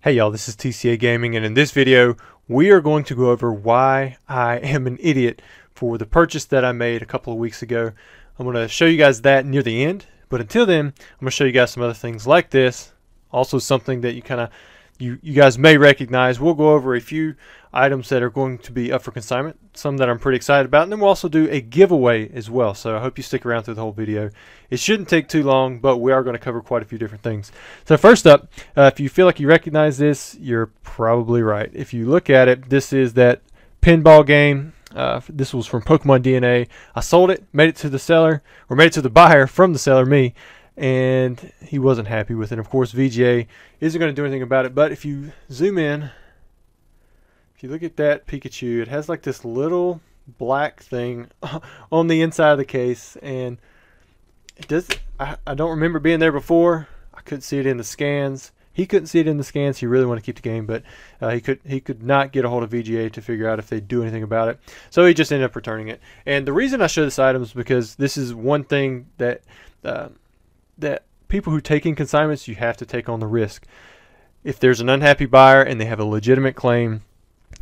Hey y'all, this is TCA Gaming, and in this video we are going to go over why I am an idiot for the purchase that I made a couple of weeks ago. I'm going to show you guys that near the end, but until then I'm going to show you guys some other things like this. Also something that you guys may recognize. We'll go over a few items that are going to be up for consignment, some that I'm pretty excited about, and then we'll also do a giveaway as well. So I hope you stick around through the whole video. It shouldn't take too long, but we are going to cover quite a few different things. So first up, if you feel like you recognize this, you're probably right. If you look at it, this is that pinball game. This was from Pokemon DNA. I sold it, made it to the seller, or made it to the buyer from the seller, me, and he wasn't happy with it. Of course, VGA isn't going to do anything about it, but if you zoom in, if you look at that Pikachu, it has like this little black thing on the inside of the case, and it does. I don't remember being there before. I couldn't see it in the scans. He couldn't see it in the scans. He really wanted to keep the game, but he could not get a hold of VGA to figure out if they'd do anything about it. So he just ended up returning it. And the reason I show this item is because this is one thing that that people who take in consignments, you have to take on the risk. If there's an unhappy buyer and they have a legitimate claim,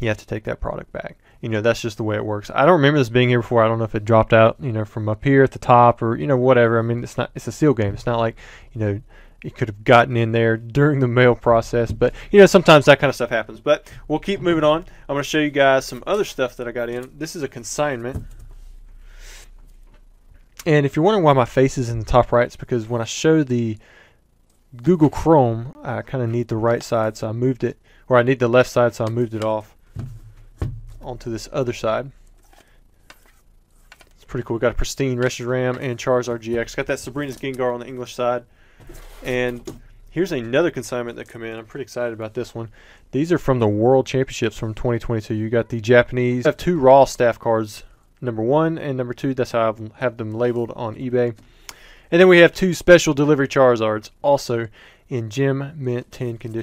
you have to take that product back. You know, that's just the way it works. I don't remember this being here before. I don't know if it dropped out, you know, from up here at the top or, you know, whatever. I mean, it's a seal game. It's not like, you know, it could have gotten in there during the mail process, but you know, sometimes that kind of stuff happens. But we'll keep moving on. I'm going to show you guys some other stuff that I got in. This is a consignment. And if you're wondering why my face is in the top right, it's because when I show the Google Chrome, I kind of need the right side, so I moved it, or I need the left side, so I moved it off onto this other side. It's pretty cool. Got a pristine Reshiram and Charizard GX. Got that Sabrina's Gengar on the English side. And here's another consignment that come in. I'm pretty excited about this one. These are from the World Championships from 2022. You got the Japanese. I have two raw staff cards, number 1 and number 2. That's how I have them labeled on eBay. And then we have two special delivery Charizards, also in gem mint 10 condition.